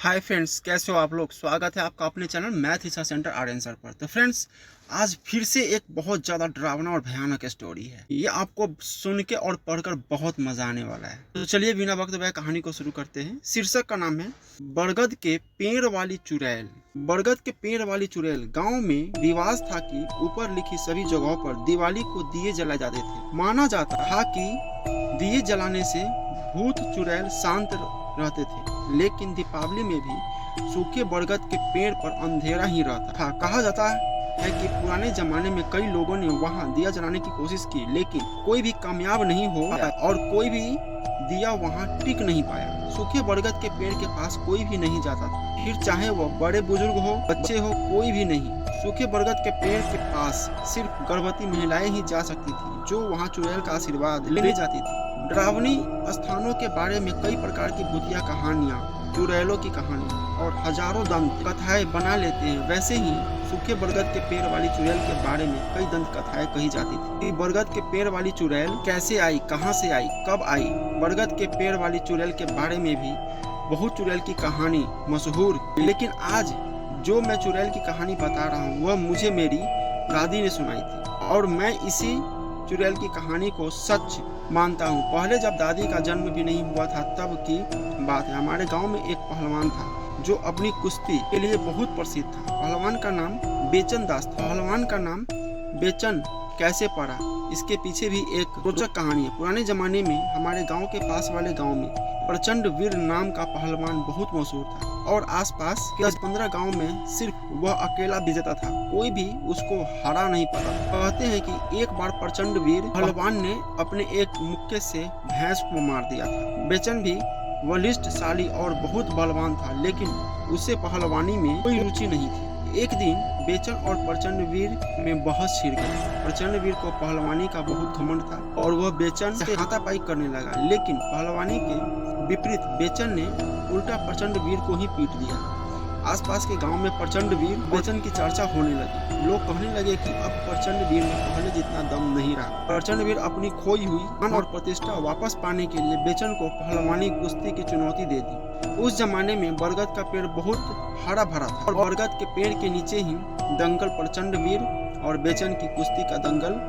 Hi friends, कैसे हो आप लोग। स्वागत है आपका अपने channel Math Research Centre R Answer पर। तो फ्रेंड्स, आज फिर से एक बहुत ज़्यादा डरावना और भयानक स्टोरी है। ये आपको सुन के और पढ़कर बहुत मजा आने वाला है। तो चलिए बिना वक्त व्यय कहानी को शुरू करते हैं। शीर्षक का नाम है बरगद के पेड़ वाली चुड़ैल। बरगद के पेड़ वाली चुड़ैल गांव में रिवाज था कि ऊपर लिखी सभी जगहों पर दिवाली को दिए जलाए जाते थे। माना जाता था कि दिए जलाने से भूत चुड़ैल शांत रहते थे, लेकिन दीपावली में भी सूखे बरगद के पेड़ पर अंधेरा ही रहता था। कहा जाता है कि पुराने जमाने में कई लोगों ने वहां दिया जलाने की कोशिश की, लेकिन कोई भी कामयाब नहीं हो और कोई भी दिया वहां टिक नहीं पाया। सूखे बरगद के पेड़ के पास कोई भी नहीं जाता था, फिर चाहे वह बड़े बुजुर्ग हो, बच्चे हो, कोई भी नहीं। सूखे बरगद के पेड़ के पास सिर्फ गर्भवती महिलाएं ही जा सकती थी, जो वहां चुड़ैल का आशीर्वाद लेने जाती थी। डरावनी स्थानों के बारे में कई प्रकार की भूतिया कहानियां, चुड़ैलों की कहानी और हजारों दंत कथाएं बना लेते हैं। वैसे ही सूखे बरगद के पेड़ वाली चुड़ैल के बारे में कई दंत कथाएं कही जाती थी। बरगद के पेड़ वाली चुड़ैल कैसे आई, कहां से आई, कब आई। बरगद के पेड़ वाली चुड़ैल के बारे में भी बहुत चुड़ैल की कहानी मशहूर, लेकिन आज जो मैं चुड़ैल की कहानी बता रहा हूँ वह मुझे मेरी दादी ने सुनाई थी और मैं इसी चुड़ैल की कहानी को सच मानता हूँ। पहले जब दादी का जन्म भी नहीं हुआ था तब की बात है। हमारे गांव में एक पहलवान था जो अपनी कुश्ती के लिए बहुत प्रसिद्ध था। पहलवान का नाम बेचन दास था। पहलवान का नाम बेचन कैसे पड़ा, इसके पीछे भी एक रोचक कहानी है। पुराने जमाने में हमारे गांव के पास वाले गांव में प्रचंड वीर नाम का पहलवान बहुत मशहूर था और आसपास के 10-15 गांव में सिर्फ वह अकेला विजेता था। कोई भी उसको हरा नहीं पाता। कहते हैं कि एक बार प्रचंड वीर पहलवान ने अपने एक मुक्के से भैंस को मार दिया था। बेचन भी बलिष्ठशाली और बहुत बलवान था, लेकिन उसे पहलवानी में कोई रुचि नहीं थी। एक दिन बेचन और प्रचंड वीर में बहस छिड़ गई। प्रचंड वीर को पहलवानी का बहुत घमंड था और वह बेचन से हाथापाई करने लगा, लेकिन पहलवानी के विपरीत बेचन ने उल्टा प्रचंड वीर को ही पीट दिया। आसपास के गांव में प्रचंड वीर बेचन की चर्चा होने लगी। लोग कहने लगे कि अब प्रचंड वीर में पहले जितना दम नहीं रहा। प्रचंड वीर अपनी खोई हुई मान और प्रतिष्ठा वापस पाने के लिए बेचन को पहलवानी कुश्ती की चुनौती दे दी। उस जमाने में बरगद का पेड़ बहुत हरा भरा था और बरगद के पेड़ के नीचे ही दंगल प्रचंड वीर और बेचन की कुश्ती का दंगल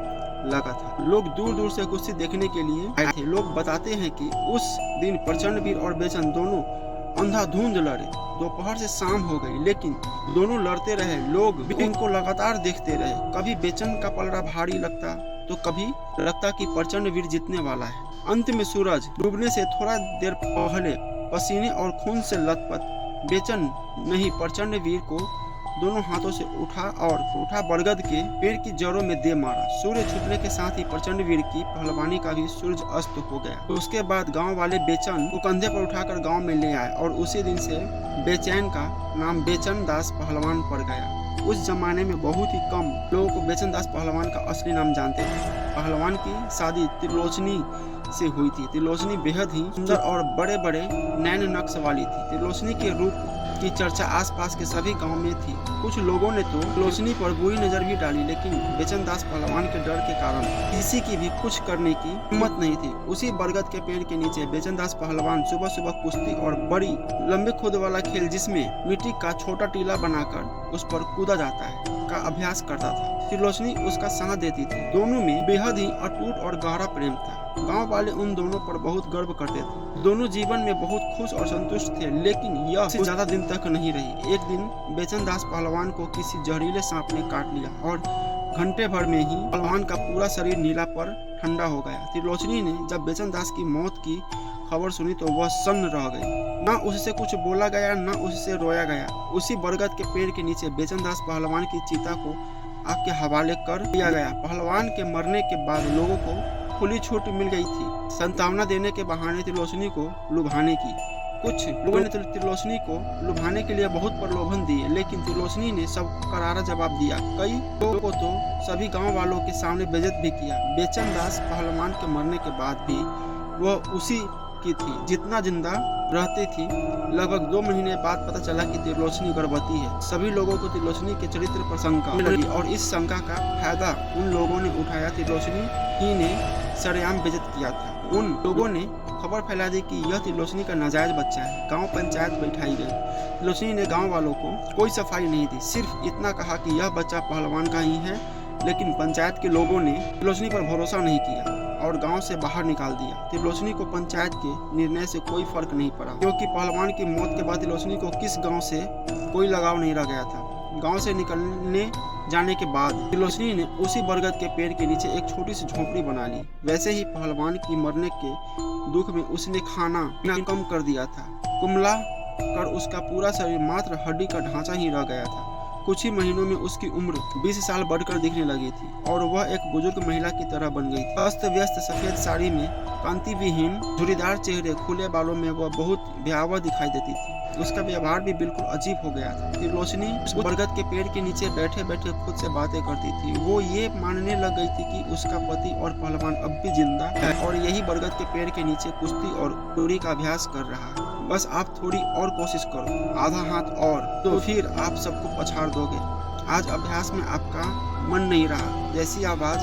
लगा था। लोग दूर दूर से कुश्ती देखने के लिए आए थे। लोग बताते हैं कि उस दिन प्रचंड वीर और बेचन दोनों अंधाधुंध लड़े। दोपहर से शाम हो गई, लेकिन दोनों लड़ते रहे। लोग इनको लगातार देखते रहे। कभी बेचन का पलड़ा भारी लगता तो कभी लगता कि प्रचंड वीर जीतने वाला है। अंत में सूरज डूबने से थोड़ा देर पहले पसीने और खून से लथपथ बेचन नहीं प्रचंड वीर को दोनों हाथों से उठा बरगद के पेड़ की जड़ों में दे मारा। सूर्य छुपने के साथ ही प्रचंड वीर की पहलवानी का भी सूरज अस्त हो गया। तो उसके बाद गांव वाले बेचन को कंधे पर उठाकर गांव में ले आए और उसी दिन से बेचैन का नाम बेचन दास पहलवान पड़ गया। उस जमाने में बहुत ही कम लोगों को बेचन दास पहलवान का असली नाम जानते थे। पहलवान की शादी त्रिलोचनी से हुई थी। त्रिलोचनी बेहद ही सुंदर और बड़े बड़े नैन नक्श वाली थी। त्रिलोचनी के रूप की चर्चा आसपास के सभी गांव में थी। कुछ लोगों ने तो त्रिलोचनी पर बुरी नजर भी डाली, लेकिन बेचन दास पहलवान के डर के कारण किसी की भी कुछ करने की हिम्मत नहीं थी। उसी बरगद के पेड़ के नीचे बेचन दास पहलवान सुबह सुबह कुश्ती और बड़ी लंबे खुद वाला खेल, जिसमें मिट्टी का छोटा टीला बनाकर उस पर कूदा जाता है, का अभ्यास करता था। त्रिलोचनी उसका साथ देती थी। दोनों में बेहद ही अटूट और गहरा प्रेम था। गांव वाले उन दोनों पर बहुत गर्व करते थे। दोनों जीवन में बहुत खुश और संतुष्ट थे, लेकिन यह ज्यादा दिन तक नहीं रही। एक दिन बेचन दास पहलवान को किसी जहरीले सांप ने काट लिया और घंटे भर में ही पहलवान का पूरा शरीर नीला पर ठंडा हो गया। त्रिलोचनी ने जब बेचन दास की मौत की खबर सुनी तो वह सन्न रह गई। न उससे कुछ बोला गया, न उससे रोया गया। उसी बरगद के पेड़ के नीचे बेचन दास पहलवान की चिता को आग के हवाले कर दिया गया। पहलवान के मरने के बाद लोगों को खुली छूट मिल गई थी संतावना देने के बहाने त्रिलोचनी को लुभाने की। कुछ लोगों ने त्रिलोचनी को लुभाने के लिए बहुत प्रलोभन दिए, लेकिन त्रिलोचनी ने सबको करारा जवाब दिया। कई लोगों को तो सभी गांव वालों के सामने बेइज्जत भी किया। बेचन दास पहलवान के मरने के बाद भी वह उसी की थी जितना जिंदा रहती थी। लगभग 2 महीने बाद पता चला कि त्रिलोचनी गर्भवती है। सभी लोगों को त्रिलोचनी के चरित्र पर शंका लगी और इस शंका का फायदा उन लोगों ने उठाया त्रिलोचनी ही ने सरेआम बेइज्जत किया था। उन लोगों ने खबर फैला दी कि यह त्रिलोचनी का नाजायज बच्चा है। गांव पंचायत बैठाई गई। त्रिलोचनी ने गांव वालों को कोई सफाई नहीं दी, सिर्फ इतना कहा कि यह बच्चा पहलवान का ही है। लेकिन पंचायत के लोगों ने त्रिलोचनी पर भरोसा नहीं किया और गांव से बाहर निकाल दिया। त्रिलोचनी को पंचायत के निर्णय से कोई फर्क नहीं पड़ा, क्योंकि पहलवान की मौत के बाद त्रिलोचनी को किस गांव से कोई लगाव नहीं रह गया था। गांव से निकलने जाने के बाद त्रिलोचनी ने उसी बरगद के पेड़ के नीचे एक छोटी सी झोपड़ी बना ली। वैसे ही पहलवान की मरने के दुख में उसने खाना पीना कम कर दिया था। कुमला कर उसका पूरा शरीर मात्र हड्डी का ढांचा ही रह गया था। कुछ ही महीनों में उसकी उम्र 20 साल बढ़कर दिखने लगी थी और वह एक बुजुर्ग महिला की तरह बन गई। अस्त व्यस्त सफेद साड़ी में, कांति विहीन झुर्रीदार चेहरे, खुले बालों में वह बहुत भयावह दिखाई देती थी। उसका व्यवहार भी बिल्कुल अजीब हो गया था। त्रिलोचनी बरगद के पेड़ के नीचे बैठे बैठे खुद से बातें करती थी। वो ये मानने लग गई थी कि उसका पति और पहलवान अब भी जिंदा है और यही बरगद के पेड़ के नीचे कुश्ती और दूरी का अभ्यास कर रहा है। बस आप थोड़ी और कोशिश करो, आधा हाथ और, तो फिर आप सबको पछाड़ दोगे। आज अभ्यास में आपका मन नहीं रहा। जैसी आवाज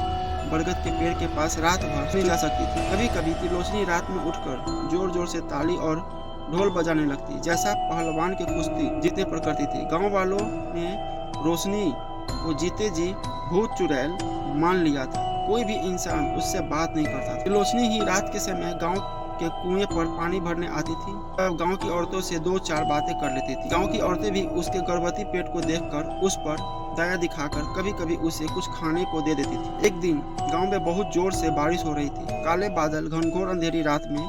बरगद के पेड़ के पास रात भर सुनी जा सकती थी। कभी कभी त्रिलोचनी रात में उठकर जोर जोर से ताली और ढोल बजाने लगती, जैसा पहलवान की कुश्ती जीतने पर करती थी। गांव वालों ने रोशनी को जीते जी भूत चुड़ैल मान लिया था। कोई भी इंसान उससे बात नहीं करता था। त्रिलोचनी ही रात के समय गांव के कुएं पर पानी भरने आती थी। गांव की औरतों से 2-4 बातें कर लेती थी। गांव की औरतें भी उसके गर्भवती पेट को देखकर उस पर दया दिखाकर कभी कभी उसे कुछ खाने को दे देती थी। एक दिन गांव में बहुत जोर से बारिश हो रही थी। काले बादल, घनघोर अंधेरी रात में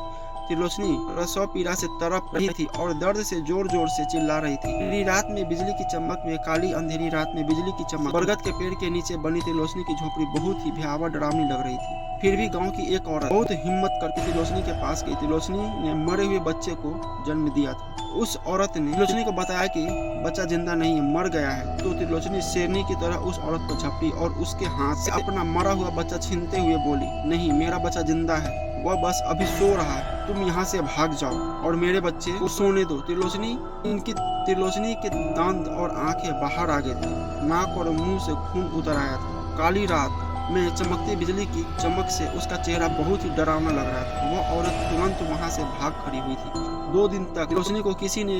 त्रिलोचनी प्रसव पीड़ा से तड़प रही थी और दर्द से जोर जोर से चिल्ला रही थी। रात में बिजली की चमक में, काली अंधेरी रात में बिजली की चमक, बरगद के पेड़ के नीचे बनी त्रिलोचनी की झोपड़ी बहुत ही भयावह डरावनी लग रही थी। फिर भी गांव की एक औरत बहुत हिम्मत करके त्रिलोचनी के पास गई। त्रिलोचनी ने मरे हुए बच्चे को जन्म दिया था। उस औरत ने त्रिलोचनी को बताया कि बच्चा जिंदा नहीं है, मर गया है। तो त्रिलोचनी शेरनी की तरह उस औरत को झपटी और उसके हाथ से अपना मरा हुआ बच्चा छीनते हुए बोली, नहीं, मेरा बच्चा जिंदा है, वह बस अभी सो रहा है। तुम यहाँ से भाग जाओ और मेरे बच्चे को सोने दो। त्रिलोचनी के दांत और आंखें बाहर आ गए थे। नाक और मुंह से खून उतर आया था। काली रात में चमकती बिजली की चमक से उसका चेहरा बहुत ही डरावना लग रहा था। वह औरत तुरंत वहां से भाग खड़ी हुई थी। 2 दिन तक त्रिलोचनी को किसी ने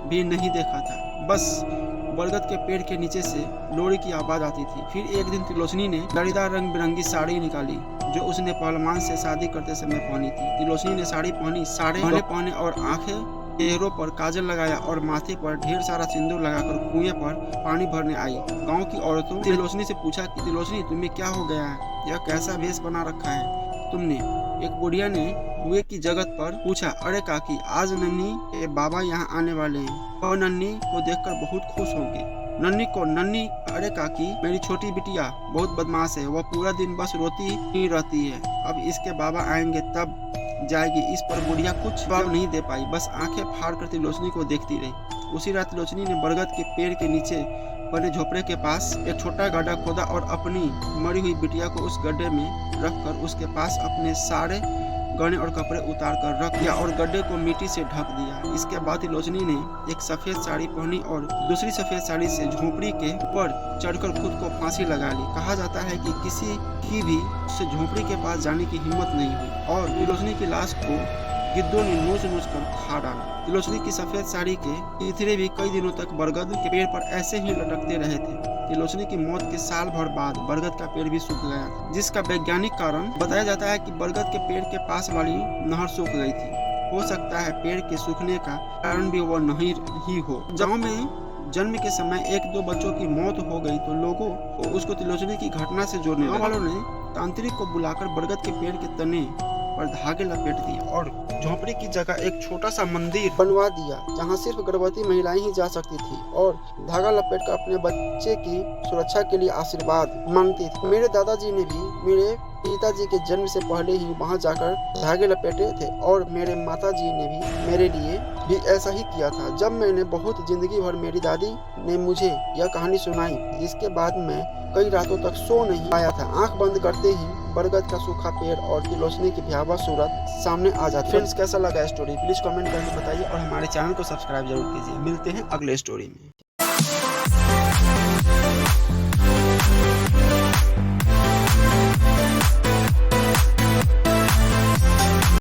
भी नहीं देखा था। बस बरगद के पेड़ के नीचे से लोरी की आवाज आती थी। फिर एक दिन त्रिलोचनी ने लड़ीदार रंग बिरंगी साड़ी निकाली जो उसने पहलवान से शादी करते समय पहनी थी। त्रिलोचनी ने साड़ी पहनी, साड़े पहने और आंखें चेहरों पर काजल लगाया और माथे पर ढेर सारा सिंदूर लगाकर कुएं पर पानी भरने आई। गांव की औरतों ने त्रिलोचनी से पूछा कि त्रिलोचनी, तुम्हें क्या हो गया है? यह कैसा भेष बना रखा है तुमने? एक बुढ़िया ने कुएं की जगत पर पूछा। अरे काकी, आज नन्ही के बाबा यहाँ आने वाले हैं। वह नन्ही को देखकर बहुत खुश होगी। नन्ही, अरे काकी, मेरी छोटी बिटिया बहुत बदमाश है। वह पूरा दिन बस रोती ही रहती है। अब इसके बाबा आएंगे तब जाएगी। इस पर बुढ़िया कुछ जवाब नहीं दे पाई, बस आंखें फाड़ कर त्रिलोचनी को देखती रही। उसी रात त्रिलोचनी ने बरगद के पेड़ के नीचे बने झोपड़े के पास एक छोटा गड्ढा खोदा और अपनी मरी हुई बिटिया को उस गड्ढे में रखकर उसके पास अपने सारे गहने और कपड़े उतार कर रख दिया और गड्ढे को मिट्टी से ढक दिया। इसके बाद त्रिलोचनी ने एक सफेद साड़ी पहनी और दूसरी सफेद साड़ी से झोपड़ी के ऊपर चढ़कर खुद को फांसी लगा ली। कहा जाता है कि किसी की भी उससे झोपड़ी के पास जाने की हिम्मत नहीं हुई और त्रिलोचनी की लाश को गिद्धों ने नोच कर खा डाला। त्रिलोचनी की सफेद साड़ी के तीतरे भी कई दिनों तक बरगद के पेड़ पर ऐसे ही लटकते रहे थे। त्रिलोचनी की मौत के साल भर बाद बरगद का पेड़ भी सूख गया था, जिसका वैज्ञानिक कारण बताया जाता है कि बरगद के पेड़ के पास वाली नहर सूख गई थी। हो सकता है पेड़ के सूखने का कारण भी वह नहर ही हो। गांव में जन्म के समय 1-2 बच्चों की मौत हो गई तो लोगों को उसको त्रिलोचनी की घटना से जोड़ने लगे। वालों ने तांत्रिक को बुलाकर बरगद के पेड़ के तने पर धागे लपेट दिए और झोपड़ी की जगह एक छोटा सा मंदिर बनवा दिया जहाँ सिर्फ गर्भवती महिलाएं ही जा सकती थी और धागा लपेट कर अपने बच्चे की सुरक्षा के लिए आशीर्वाद मांगती थी। मेरे दादाजी ने भी मेरे पिताजी के जन्म से पहले ही वहां जाकर धागे लपेटे थे और मेरे माताजी ने भी मेरे लिए भी ऐसा ही किया था। जब मैंने बहुत जिंदगी भर मेरी दादी ने मुझे यह कहानी सुनाई, जिसके बाद मैं कई रातों तक सो नहीं पाया था। आंख बंद करते ही बरगद का सूखा पेड़ और त्रिलोचनी की भयावह सूरत सामने आ जाती है। फ्रेंड्स, कैसा लगा स्टोरी प्लीज कमेंट करके बताइए और हमारे चैनल को सब्सक्राइब जरूर कीजिए। मिलते हैं अगले स्टोरी में।